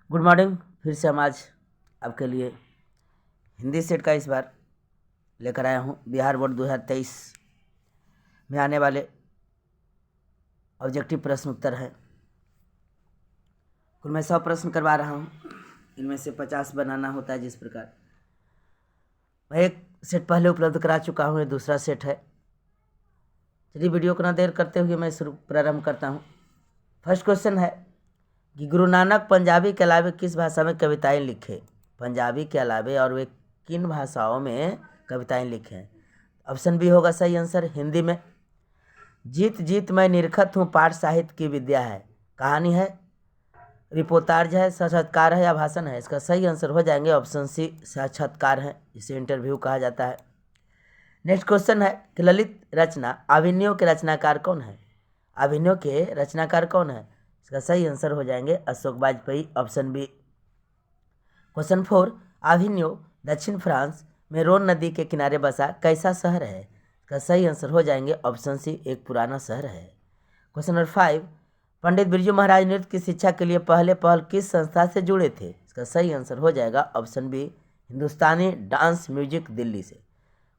Good morning. फिर से हम आज आपके लिए हिंदी सेट का इस बार लेकर आया हूँ। बिहार बोर्ड 2023 में आने वाले ऑब्जेक्टिव प्रश्न उत्तर हैं। कुल मैं 100 प्रश्न करवा रहा हूँ, इनमें से 50 बनाना होता है। जिस प्रकार मैं एक सेट पहले उपलब्ध करा चुका हूँ, ये दूसरा सेट है। चलिए वीडियो को ना देर करते हुए मैं प्रारंभ करता हूँ। फर्स्ट क्वेश्चन है कि गुरु नानक पंजाबी के अलावे किस भाषा में कविताएं लिखे? पंजाबी के अलावे और वे किन भाषाओं में कविताएं लिखे? ऑप्शन बी होगा सही आंसर, हिंदी में। जीत जीत मैं निरखत हूँ पाठ साहित्य की विद्या है, कहानी है, रिपोर्टाज है, साक्षात्कार है या भाषण है? इसका सही आंसर हो जाएंगे ऑप्शन सी, साक्षात्कार है, इसे इंटरव्यू कहा जाता है। नेक्स्ट क्वेश्चन है कि ललित रचना अभिनयों के रचनाकार कौन है? अभिनयों के रचनाकार कौन है? इसका सही आंसर हो जाएंगे Ashok Vajpeyi, option B. Question 4, अभिनयो दक्षिण फ्रांस में रोन नदी के किनारे बसा कैसा शहर है? इसका सही आंसर हो जाएंगे ऑप्शन सी, एक पुराना शहर है। क्वेश्चन नंबर 5, पंडित बिरजू महाराज नृत्य की शिक्षा के लिए पहल किस संस्था से जुड़े थे? इसका सही आंसर हो जाएगा ऑप्शन बी, हिंदुस्तानी डांस म्यूजिक दिल्ली से।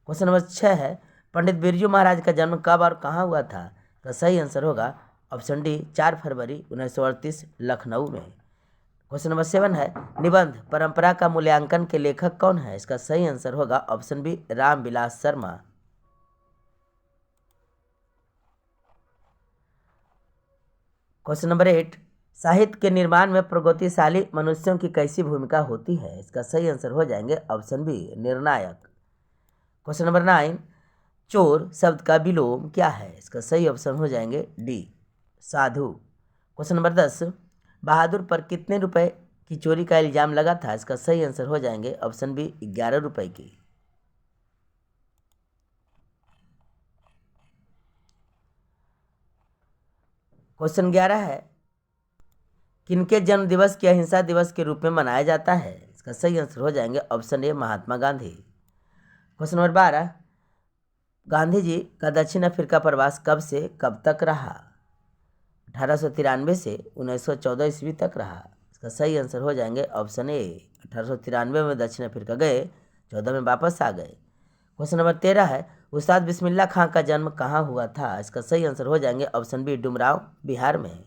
क्वेश्चन नंबर 6 है, पंडित बिरजू महाराज का जन्म कब और कहाँ हुआ था? इसका सही आंसर होगा ऑप्शन डी, 4 फरवरी 1938 लखनऊ में। क्वेश्चन नंबर 7 है, निबंध परंपरा का मूल्यांकन के लेखक कौन है? इसका सही आंसर होगा option B, Ramvilas Sharma. Question number 8, साहित्य के निर्माण में प्रगतिशाली मनुष्यों की कैसी भूमिका होती है? इसका सही आंसर हो जाएंगे ऑप्शन बी, निर्णायक। क्वेश्चन नंबर 9, चोर शब्द का विलोम क्या है? इसका सही ऑप्शन हो जाएंगे डी, साधु। क्वेश्चन नंबर 10, बहादुर पर कितने रुपए की चोरी का इल्जाम लगा था? इसका सही आंसर हो जाएंगे ऑप्शन बी, 11 रुपए की। क्वेश्चन 11 है, किनके जन्म दिवस की अहिंसा दिवस के रूप में मनाया जाता है? इसका सही आंसर हो जाएंगे option A, Mahatma Gandhi. Question number 12, Gandhi ji का दक्षिण अफ्रीका प्रवास कब से कब तक रहा? 1893 से 1914 ईस्वी तक रहा। इसका सही आंसर हो जाएंगे ऑप्शन ए, 1893 में दक्षिण अफ्रीका गए, 14 में वापस आ गए। क्वेश्चन नंबर 13 है, उस्ताद बिस्मिल्लाह खां का जन्म कहाँ हुआ था? इसका सही आंसर हो जाएंगे ऑप्शन बी, डुमरांव बिहार में।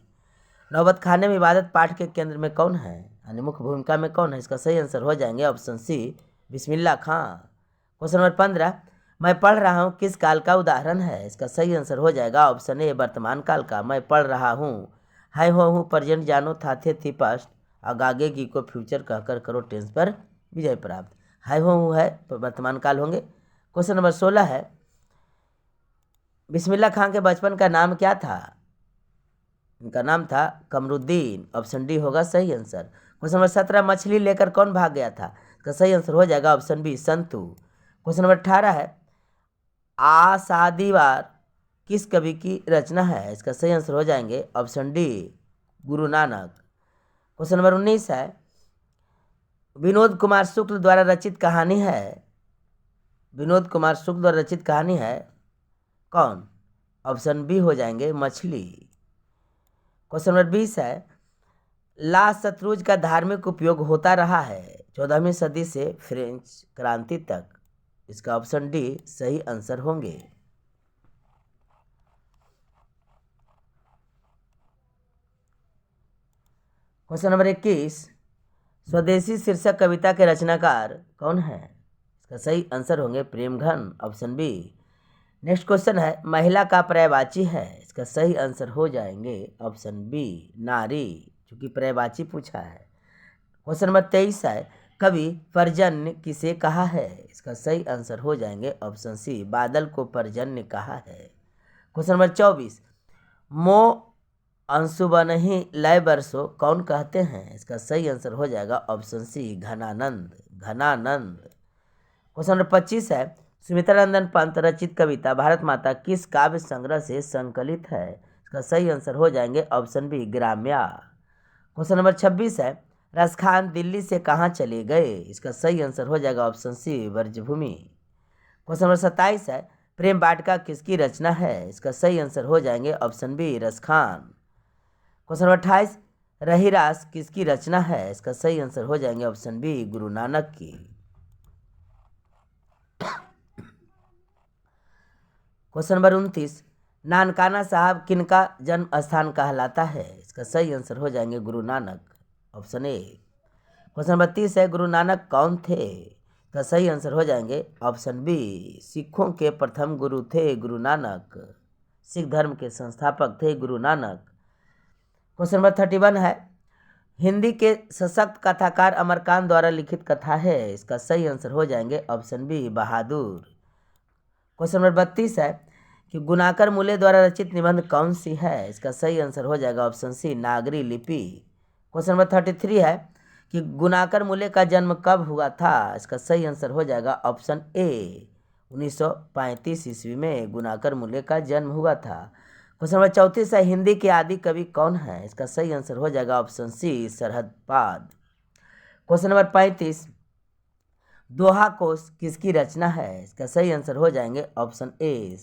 नौबत खाने में इबादत पाठ के केंद्र में कौन है, यानी मुख्य भूमिका में कौन है? इसका सही आंसर हो जाएंगे ऑप्शन सी, बिस्मिल्लाह खां। क्वेश्चन नंबर 15, मैं पढ़ रहा हूँ किस काल का उदाहरण है? इसका सही आंसर हो जाएगा ऑप्शन ए, वर्तमान काल का। मैं पढ़ रहा हूँ है हो हूँ प्रेजेंट जानो थाथे थी पास्ट आगागे की को फ्यूचर कहकर करो टेंस पर विजय प्राप्त। है हो हूँ है वर्तमान काल होंगे। क्वेश्चन नंबर 16 है, बिस्मिल्लाह खां के बचपन का नाम क्या था? इनका नाम था कमरुद्दीन, ऑप्शन डी होगा सही आंसर। क्वेश्चन नंबर 17, मछली लेकर कौन भाग गया था? इसका सही आंसर हो जाएगा ऑप्शन बी, संतु। क्वेश्चन नंबर 18 है, आसादीवार किस कवि की रचना है? इसका सही आंसर हो जाएंगे option D, Guru Nanak. Question number 19 है, विनोद कुमार शुक्ल द्वारा रचित कहानी है, विनोद कुमार शुक्ल द्वारा रचित कहानी है कौन? ऑप्शन बी हो जाएंगे, मछली। क्वेश्चन नंबर 20 है, ला शत्रुज का धार्मिक उपयोग होता रहा है 14वीं सदी से फ्रेंच क्रांति तक। इसका ऑप्शन डी सही आंसर होंगे। क्वेश्चन नंबर 21, स्वदेशी शीर्षक कविता के रचनाकार कौन है? इसका सही आंसर होंगे Premghan, option B. Next question है, महिला का पर्यायवाची है? इसका सही आंसर हो जाएंगे ऑप्शन बी, नारी, क्योंकि पर्यायवाची पूछा है। क्वेश्चन नंबर 23 है, कवि पर्जन्य किसे कहा है? इसका सही आंसर हो जाएंगे ऑप्शन सी, बादल को पर्जन्य कहा है। क्वेश्चन नंबर 24, मो अंशुबनहि लय बरसो कौन कहते हैं? इसका सही आंसर हो जाएगा option C, Ghananand, Ghananand. Question number 25 है, सुमित्रानंदन पंत रचित कविता भारत माता किस काव्य संग्रह से संकलित है? इसका सही आंसर हो जाएंगे ऑप्शन बी, ग्राम्या। क्वेश्चन नंबर 26 है, रसखान दिल्ली से कहाँ चले गए? इसका सही आंसर हो जाएगा option C, Brajbhoomi. Question number 27 है, प्रेम वाटिका किसकी रचना है? इसका सही आंसर हो जाएंगे option B, Raskhan. Question number 28, रहीरास किसकी रचना है? इसका सही आंसर हो जाएंगे ऑप्शन बी, गुरु नानक की। क्वेश्चन नंबर 29, नानकाना साहब किनका जन्म स्थान कहलाता है? इसका सही आंसर हो जाएंगे Guru Nanak, option A. Question number 30 है, गुरु नानक कौन थे? इसका सही आंसर हो जाएंगे ऑप्शन बी, सिखों के प्रथम गुरु थे गुरु नानक, सिख धर्म के संस्थापक थे गुरु नानक। क्वेश्चन नंबर 31 है, हिंदी के सशक्त कथाकार अमरकांत द्वारा लिखित कथा है? इसका सही आंसर हो जाएंगे ऑप्शन बी, बहादुर। क्वेश्चन नंबर 32 है कि गुणाकर मूले द्वारा रचित निबंध कौन सी है? इसका सही आंसर हो जाएगा ऑप्शन सी, नागरी लिपि। क्वेश्चन नंबर 33 है कि गुणाकर मूले का जन्म कब हुआ था? इसका सही आंसर हो जाएगा ऑप्शन ए, 1935 ईस्वी में गुणाकर मूले का जन्म हुआ था। क्वेश्चन नंबर 34 है, हिंदी के आदि कवि कौन है? इसका सही आंसर हो जाएगा ऑप्शन सी, सरहदपाद। क्वेश्चन नंबर 35, दोहा कोश किसकी रचना है? इसका सही आंसर हो जाएंगे ऑप्शन ए,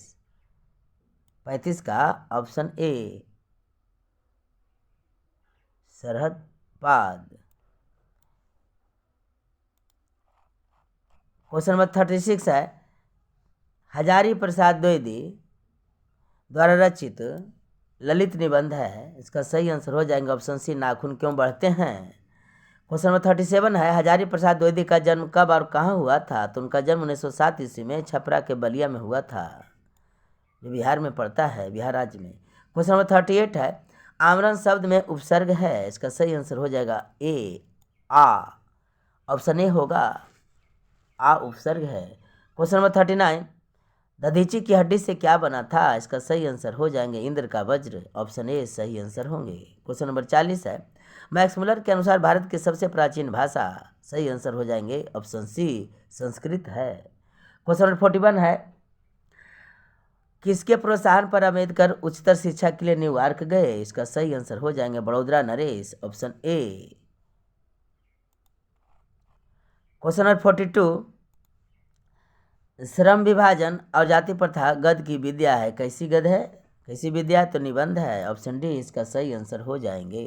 35 का ऑप्शन ए, सरहदपाद। क्वेश्चन नंबर 36 है, हजारी प्रसाद द्विवेदी द्वारा रचित ललित निबंध है? इसका सही आंसर हो जाएंगे ऑप्शन सी, नाखून क्यों बढ़ते हैं। क्वेश्चन नंबर 37 है, हजारी प्रसाद द्विवेदी का जन्म कब और कहाँ हुआ था? तो उनका जन्म 1907 ईस्वी में छपरा के बलिया में हुआ था, जो बिहार में पड़ता है, बिहार राज्य में। क्वेश्चन नंबर 38 है, आमरण शब्द में उपसर्ग है? इसका सही आंसर हो जाएगा ए, आ, ऑप्शन ए होगा, आ उपसर्ग है। क्वेश्चन नंबर 39, दधीची की हड्डी से क्या बना था? इसका सही आंसर हो जाएंगे इंद्र का वज्र, ऑप्शन ए सही आंसर होंगे। क्वेश्चन नंबर 40 है, मैक्स मुलर के अनुसार भारत की सबसे प्राचीन भाषा? सही आंसर हो जाएंगे ऑप्शन सी, संस्कृत है। क्वेश्चन नंबर 41 है, किसके प्रोत्साहन पर अम्बेडकर उच्चतर शिक्षा के लिए न्यूयॉर्क गए? इसका सही आंसर हो जाएंगे Vadodara Naresh, option A. Question number 42, श्रम विभाजन और जाति प्रथा गद की विद्या है? कैसी गद है, कैसी विद्या? तो निबंध है, ऑप्शन डी इसका सही आंसर हो जाएंगे।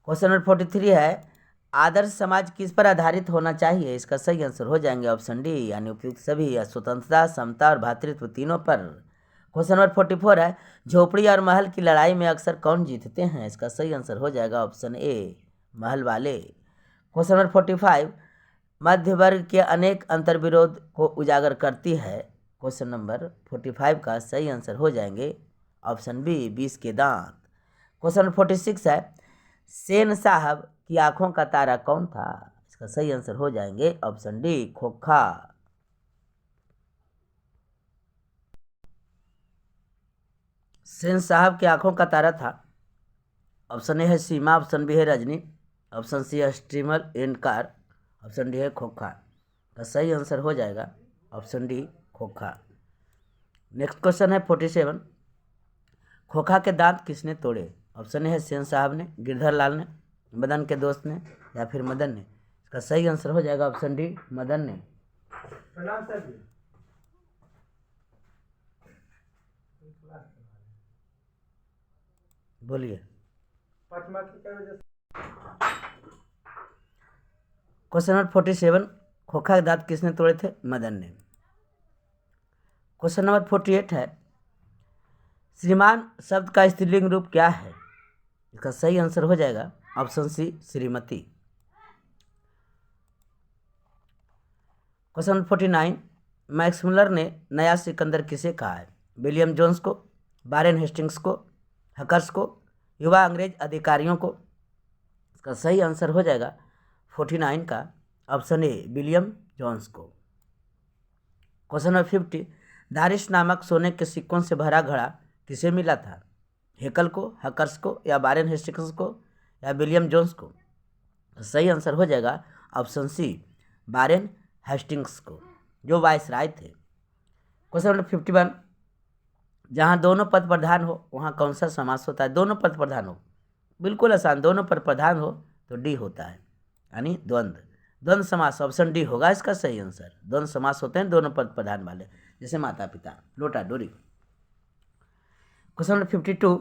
क्वेश्चन नंबर 43 है, आदर्श समाज किस पर आधारित होना चाहिए? इसका सही आंसर हो जाएंगे ऑप्शन डी, यानी उपयुक्त सभी, स्वतंत्रता, समता और भातृत्व तीनों पर। क्वेश्चन नंबर 44 है, झोपड़ी और महल की लड़ाई में अक्सर कौन जीतते हैं? इसका सही आंसर हो जाएगा ऑप्शन ए, महल वाले। क्वेश्चन नंबर 45, मध्य वर्ग के अनेक अंतर्विरोध को उजागर करती है? क्वेश्चन नंबर 45 का सही आंसर हो जाएंगे ऑप्शन बी, 20 के दांत। क्वेश्चन नंबर 46 है, सेन साहब की आंखों का तारा कौन था? इसका सही आंसर हो जाएंगे ऑप्शन डी, खोखा। सेन साहब की आंखों का तारा था, ऑप्शन ए है सीमा, ऑप्शन बी है रजनी, ऑप्शन सी है streamer and car, option D है खोखा। का सही आंसर हो जाएगा ऑप्शन डी, खोखा। नेक्स्ट क्वेश्चन है 47, खोखा के दांत किसने तोड़े? ऑप्शन ए है सेन साहब ने, गिरधर लाल ने, मदन के दोस्त ने, या फिर मदन ने। इसका सही आंसर हो जाएगा ऑप्शन डी, मदन ने। प्रणाम सर जी। बोलिए। क्वेश्चन नंबर 47, खोखा के दांत किसने तोड़े थे? मदन ने। क्वेश्चन नंबर 48 है, श्रीमान शब्द का स्त्रीलिंग रूप क्या है? इसका सही आंसर हो जाएगा ऑप्शन सी, श्रीमती। क्वेश्चन नंबर 49, मैक्स मुलर ने नया सिकंदर किसे कहा है? विलियम जोन्स को, वारेन हेस्टिंग्स को, हकर्स को, युवा अंग्रेज अधिकारियों को? इसका सही आंसर हो जाएगा 49 का ऑप्शन ए, विलियम जोन्स को। क्वेश्चन नंबर 50, दारिश नामक सोने के सिक्कों से भरा घड़ा किसे मिला था? हेकल को, हकर्स को, या वारेन हेस्टिंग्स को, या विलियम जोन्स को? सही आंसर हो जाएगा ऑप्शन सी, वारेन हेस्टिंग्स को, जो वायसराय थे। क्वेश्चन नंबर 51, जहाँ दोनों पद प्रधान हो वहाँ कौन सा समास होता है? दोनों पद प्रधान हो, बिल्कुल आसान, दोनों पद प्रधान हो तो डी होता है, यानी द्वंद्व। द्वंद्व समास ऑप्शन डी होगा इसका सही आंसर। द्वंद्व समास होते हैं दोनों पद प्रधान वाले, जैसे माता पिता, लोटा डोरी। क्वेश्चन नंबर 52,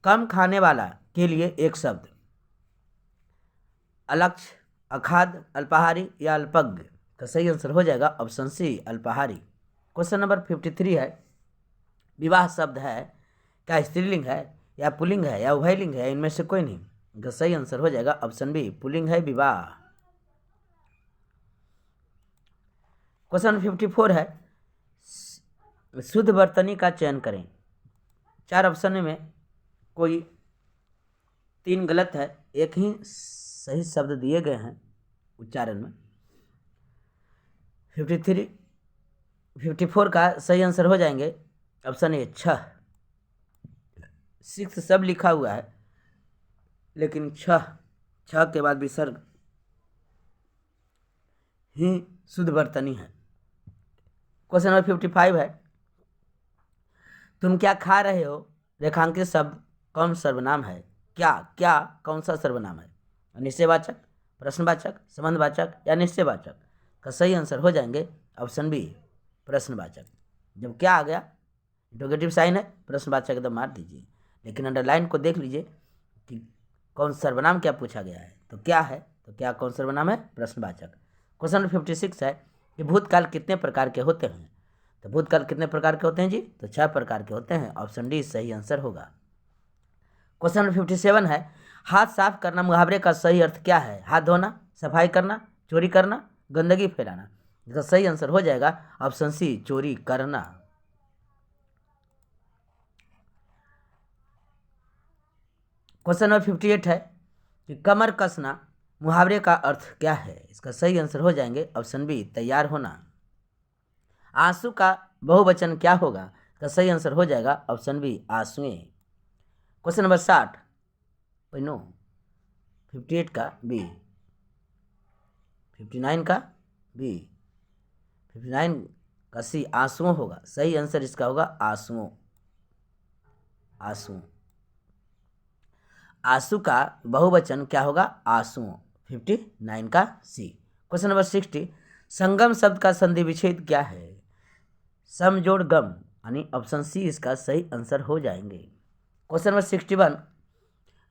कम खाने वाला के लिए एक शब्द। अलक्ष्य, अखाद्य, अल्पाहारी या अल्पज्ञ। तो सही आंसर हो जाएगा ऑप्शन सी, अल्पाहारी। क्वेश्चन नंबर 53 है, विवाह शब्द है क्या स्त्रीलिंग है या पुल्लिंग है या उभयलिंग है, इनमें से कोई नहीं। तो सही आंसर हो जाएगा ऑप्शन बी, पुल्लिंग है विवाह। क्वेश्चन नंबर 54 है, शुद्ध वर्तनी का चयन करें। 4 ऑप्शन में कोई 3 गलत है, एक ही सही शब्द दिए गए हैं उच्चारण में। 54 का सही आंसर हो जाएंगे ऑप्शन ए, 6। 6 सब लिखा हुआ है लेकिन 6 के बाद विसर्ग ही शुद्ध वर्तनी है। क्वेश्चन नंबर 55 है, तुम क्या खा रहे हो, रेखांकित शब्द कौन सर्वनाम है। क्या कौन सा सर्वनाम है, निश्चयवाचक, प्रश्नवाचक, संबंधवाचक या निश्चयवाचक। का सही आंसर हो जाएंगे ऑप्शन बी, प्रश्नवाचक। जब क्या आ गया इंटरोगेटिव साइन है, प्रश्नवाचक एकदम मार दीजिए, लेकिन अंडरलाइन को देख लीजिए कि कौन सर्वनाम क्या पूछा गया है। तो क्या है, तो क्या कौन सर्वनाम है, प्रश्नवाचक। क्वेश्चन नंबर 56 है कि भूतकाल कितने प्रकार के होते हैं। तो भूतकाल कितने प्रकार के होते हैं जी, तो 6 प्रकार के होते हैं, ऑप्शन डी सही आंसर होगा। क्वेश्चन नंबर 57 है, हाथ साफ करना मुहावरे का सही अर्थ क्या है। हाथ धोना, सफाई करना, चोरी करना, गंदगी फैलाना। इसका सही आंसर हो जाएगा ऑप्शन सी, चोरी करना। क्वेश्चन नंबर 58 है कि कमर कसना मुहावरे का अर्थ क्या है। इसका सही आंसर हो जाएंगे ऑप्शन बी, तैयार होना। आंसू का बहुवचन क्या होगा। इसका सही आंसर हो जाएगा ऑप्शन बी, आंसुएं। क्वेश्चन नंबर 60 नो 58 का बी, 59 का बी, 59 का सी, आंसुओं होगा। सही आंसर इसका होगा आंसुओं, आंसुओं। आंसू का बहुवचन क्या होगा, आंसुओं। 59 का सी। क्वेश्चन नंबर 60, संगम शब्द का संधि विच्छेद क्या है। सम जोड़ गम, यानी ऑप्शन सी इसका सही आंसर हो जाएंगे। क्वेश्चन नंबर 61,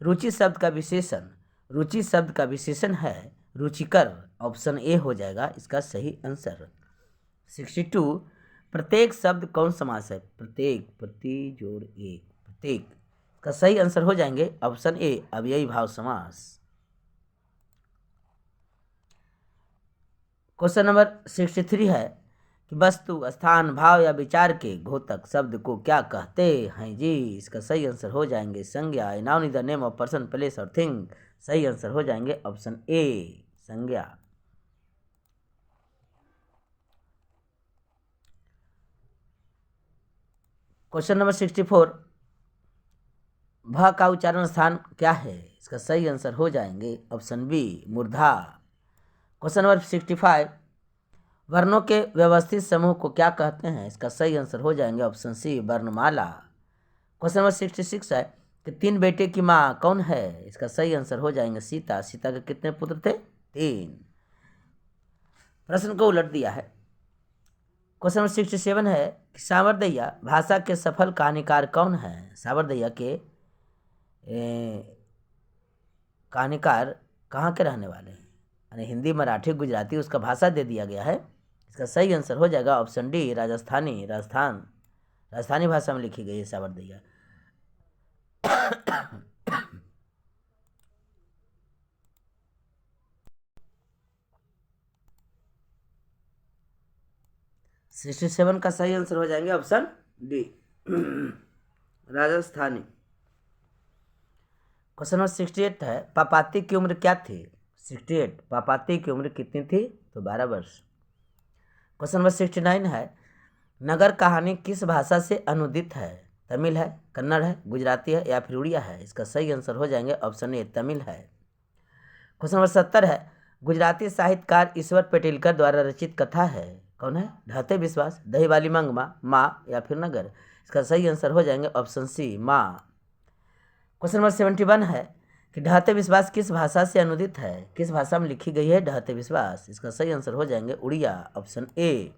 रुचि शब्द का विशेषण। रुचि शब्द का विशेषण है रुचिकर, ऑप्शन ए हो जाएगा इसका सही आंसर। 62, प्रत्येक शब्द कौन समास है। प्रत्येक, प्रति जोड़ एक, प्रत्येक का सही आंसर हो जाएंगे ऑप्शन ए, अव्ययी भाव समास। क्वेश्चन नंबर 63 है कि वस्तु, स्थान, भाव या विचार के घोतक शब्द को क्या कहते हैं जी। इसका सही आंसर हो जाएंगे संज्ञा, noun is the name of person, place और थिंग। सही आंसर हो जाएंगे ऑप्शन ए, संज्ञा। क्वेश्चन नंबर 64, भ का उच्चारण स्थान क्या है। इसका सही आंसर हो जाएंगे ऑप्शन बी, मूर्धा। क्वेश्चन नंबर 65, वर्णों के व्यवस्थित समूह को क्या कहते हैं। इसका सही आंसर हो जाएंगे ऑप्शन सी, वर्णमाला। क्वेश्चन नंबर 66 है कि 3 बेटे की माँ कौन है। इसका सही आंसर हो जाएंगे सीता। सीता के कितने पुत्र थे, 3। प्रश्न को उलट दिया है। क्वेश्चन नंबर 67 है कि सावरदैया भाषा के सफल कहानीकार कौन है। सावरदैया के कहानीकार कहाँ के रहने वाले हैं, यानी हिंदी, मराठी, गुजराती, उसका भाषा दे दिया गया है। इसका सही आंसर हो जाएगा ऑप्शन डी, राजस्थानी। राजस्थानी भाषा में लिखी गई है सावरदैया। सिक्सटी 67 का सही आंसर हो जाएंगे option D, Rajasthani. Question number 68 है, पापाती की उम्र क्या थी। 68, पापाती की उम्र कितनी थी, तो 12 वर्ष। क्वेश्चन नंबर 69 है, नगर कहानी किस भाषा से अनुदित है। तमिल है, कन्नड़ है, गुजराती है या फिर उड़िया है। इसका सही आंसर हो जाएंगे ऑप्शन ए, तमिल है। क्वेश्चन नंबर 70 है, गुजराती साहित्यकार ईश्वर पेटिलकर द्वारा रचित कथा है, कौन है। ढहते विश्वास, दही वाली मंगमा, माँ या फिर नगर। इसका सही आंसर हो जाएंगे ऑप्शन सी, माँ। क्वेश्चन नंबर 71 है कि ढहते विश्वास किस भाषा से अनुदित है। किस भाषा में लिखी गई है ढहते विश्वास। इसका सही आंसर हो जाएंगे Odia, option A.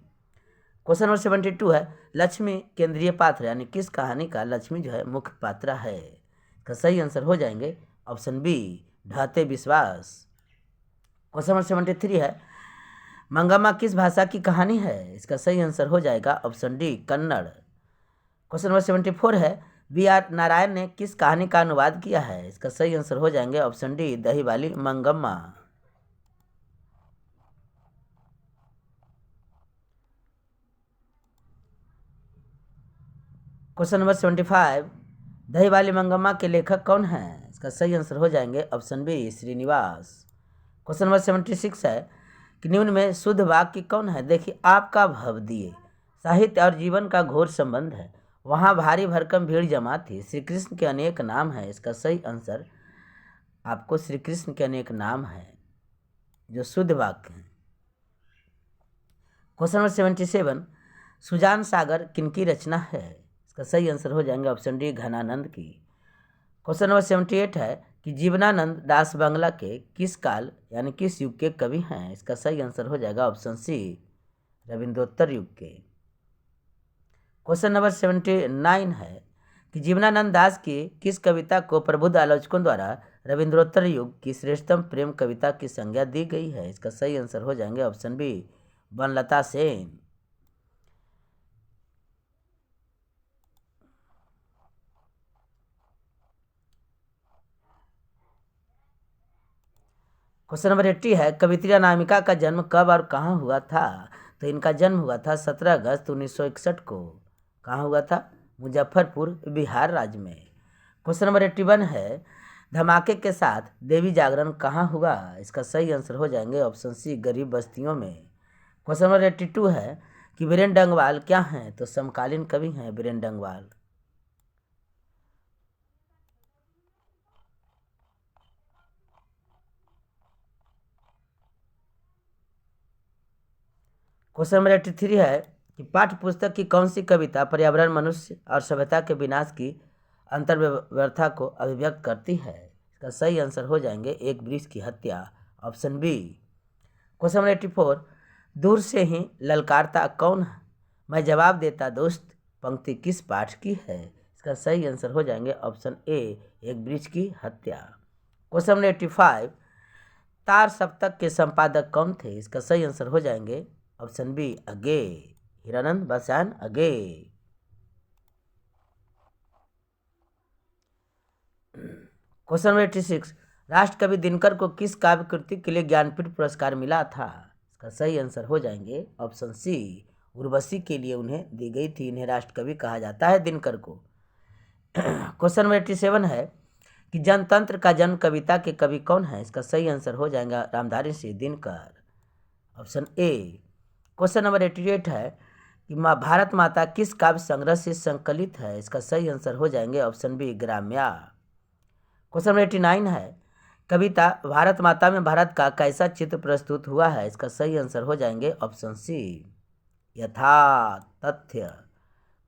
Question number 72 है लक्ष्मी केंद्रीय पात्र यानी किस कहानी का लक्ष्मी जो है मुख्य पात्र है। इसका सही आंसर हो जाएंगे ऑप्शन बी ढाते विश्वास। क्वेश्चन नंबर 73 है मंगम्मा किस भाषा की कहानी है। इसका सही आंसर हो जाएगा option D Kannada. Question number 74 है B.R. नारायण ने किस कहानी का अनुवाद किया है। इसका सही आंसर हो जाएंगे ऑप्शन डी दही वाली मंगम्मा। क्वेश्चन नंबर 75 दही वाली मंगम्मा के लेखक कौन हैं। इसका सही आंसर हो जाएंगे option B Srinivas. Question number 76 है कि निम्न में शुद्ध वाक्य कौन है। देखिए आपका भव दिए साहित्य और जीवन का घोर संबंध है, वहाँ भारी भरकम भीड़ जमा थी, श्री कृष्ण के अनेक नाम है। इसका सही आंसर आपको श्री कृष्ण के अनेक नाम है जो शुद्ध वाक्य है। क्वेश्चन नंबर 77 सुजान सागर किनकी रचना है। इसका सही आंसर हो जाएंगे ऑप्शन डी घनानंद की। क्वेश्चन नंबर 78 है कि जीवनानंद दास बांग्ला के किस काल यानी किस युग के कवि हैं। इसका सही आंसर हो जाएगा ऑप्शन सी रविंद्रोत्तर युग के। क्वेश्चन नंबर 79 है कि जीवनानंद दास की किस कविता को प्रबुद्ध आलोचकों द्वारा रविंद्रोत्तर युग की श्रेष्ठतम प्रेम कविता की संज्ञा दी गई है। इसका सही आंसर हो जाएंगे option B Banalata Sen. Question number 80 है कवित्री अनामिका का जन्म कब और कहाँ हुआ था। तो इनका जन्म हुआ था 17 अगस्त 1961 को। कहाँ हुआ था? मुजफ्फरपुर बिहार राज्य में। क्वेश्चन नंबर 81 है धमाके के साथ देवी जागरण कहाँ हुआ। इसका सही आंसर हो जाएंगे ऑप्शन सी गरीब बस्तियों में। क्वेश्चन नंबर 82 है कि बीरेन डंगवाल क्या हैं। तो समकालीन कवि हैं बीरेन डंगवाल। क्वेश्चन नंबर 83 है कि पाठ्य पुस्तक की कौन सी कविता पर्यावरण मनुष्य और सभ्यता के विनाश की अंतर्व्यर्था को अभिव्यक्त करती है। इसका सही आंसर हो जाएंगे एक वृक्ष की हत्या ऑप्शन बी। क्वेश्चन नंबर 84 दूर से ही ललकारता कौन है मैं जवाब देता दोस्त पंक्ति किस पाठ की है। इसका सही आंसर हो जाएंगे ऑप्शन ए एक वृक्ष की हत्या। क्वेश्चन नंबर 85 तार सप्तक के संपादक कौन थे। इसका सही आंसर हो जाएंगे ऑप्शन बी अगे हीरानंद बसायन अगे। क्वेश्चन नंबर 86 राष्ट्रकवि दिनकर को किस काव्य कृति के लिए ज्ञानपीठ पुरस्कार मिला था। इसका सही आंसर हो जाएंगे ऑप्शन सी उर्वशी के लिए उन्हें दी गई थी। इन्हें राष्ट्रकवि कहा जाता है दिनकर को। क्वेश्चन नंबर 87 है कि जनतंत्र का जन्म कविता के कवि कौन है। इसका सही आंसर हो जाएगा Ramdhari Singh Dinkar option A. Question number 88 है कि भारत माता किस काव्य संग्रह से संकलित है। इसका सही आंसर हो जाएंगे ऑप्शन बी ग्राम्या। क्वेश्चन नंबर 89 है कविता भारत माता में भारत का कैसा चित्र प्रस्तुत हुआ है। इसका सही आंसर हो जाएंगे ऑप्शन सी यथार्थ तथ्य।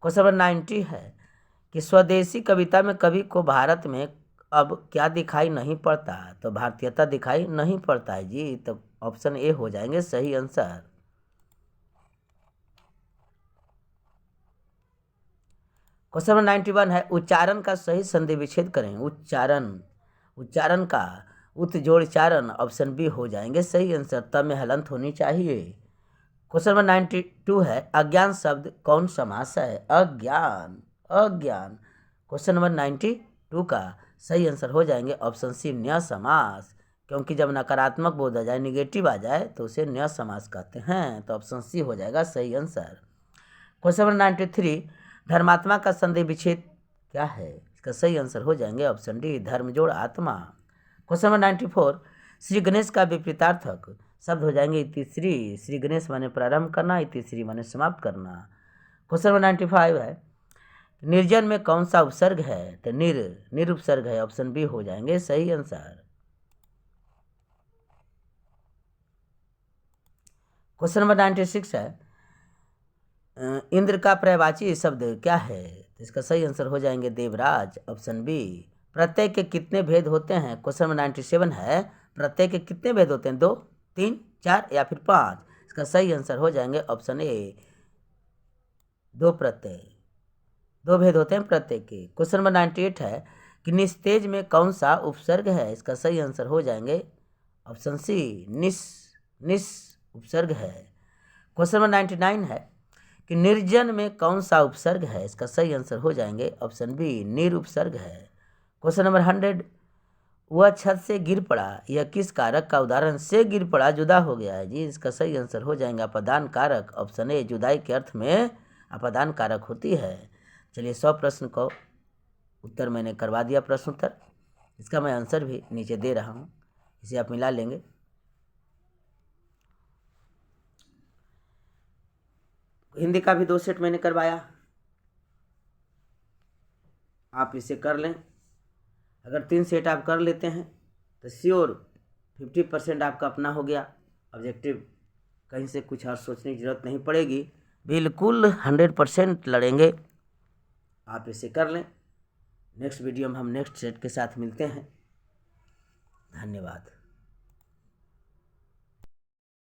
क्वेश्चन नंबर 90 है कि स्वदेशी कविता में कवि को भारत में अब क्या दिखाई नहीं पड़ता। तो भारतीयता दिखाई नहीं पड़ता है जी। तो ऑप्शन ए हो जाएंगे सही आंसर। क्वेश्चन नंबर 91 है उच्चारण का सही संधि विच्छेद करें। उच्चारण का जोड़ चारण ऑप्शन बी हो जाएंगे सही आंसर। तब में हलंत होनी चाहिए। क्वेश्चन नंबर 92 है अज्ञान शब्द कौन समास है। अज्ञान क्वेश्चन नंबर 92 का सही आंसर हो जाएंगे ऑप्शन सी न्य समास, क्योंकि जब नकारात्मक बोध आ जाए निगेटिव आ जाए तो उसे न्य समास कहते हैं। तो ऑप्शन सी हो जाएगा सही आंसर। क्वेश्चन नंबर 93 धर्मात्मा का संधि विच्छेद क्या है। इसका सही आंसर हो जाएंगे ऑप्शन डी धर्म जोड़ आत्मा। क्वेश्चन नंबर 94 श्री गणेश का विपरीतार्थक शब्द हो जाएंगे इतिश्री। श्री गणेश माने प्रारंभ करना, इतिश्री माने समाप्त करना। क्वेश्चन नंबर 95 है निर्जन में कौन सा उपसर्ग है। तो निर उपसर्ग है ऑप्शन बी हो जाएंगे सही आंसर। क्वेश्चन नंबर 96 है इंद्र का पर्यायवाची शब्द क्या है। तो इसका सही आंसर हो जाएंगे देवराज ऑप्शन बी। प्रत्यय के कितने भेद होते हैं। क्वेश्चन नंबर 97 है प्रत्यय के कितने भेद होते हैं 2, 3, 4 या फिर 5। इसका सही आंसर हो जाएंगे ऑप्शन ए दो प्रत्यय, दो भेद होते हैं प्रत्यय के। क्वेश्चन नंबर 98 है कि निस्तेज में कौन सा उपसर्ग है? इसका सही आंसर हो जाएंगे ऑप्शन सी, निस उपसर्ग है। क्वेश्चन नंबर 99 है कि निर्जन में कौन सा उपसर्ग है? इसका सही आंसर हो जाएंगे ऑप्शन बी, निर उपसर्ग है। क्वेश्चन नंबर 100, वह छत से गिर पड़ा, यह किस कारक का उदाहरण? से गिर पड़ा जुदा हो गया है जी, इसका सही आंसर हो जाएगा अपादान कारक, ऑप्शन ए, जुदाई के अर्थ में अपादान कारक होती है। चलिए 100 प्रश्न को उत्तर मैंने करवा दिया, प्रश्न उत्तर, इसका मैं आंसर भी नीचे दे रहा हूँ, इसे आप मिला लेंगे। हिंदी का भी 2 सेट मैंने करवाया, आप इसे कर लें। अगर 3 सेट आप कर लेते हैं तो श्योर 50% आपका अपना हो गया ऑब्जेक्टिव, कहीं से कुछ और सोचने की जरूरत नहीं पड़ेगी, बिल्कुल 100% लड़ेंगे। आप इसे कर लें। नेक्स्ट वीडियो में हम नेक्स्ट सेट के साथ मिलते हैं। धन्यवाद।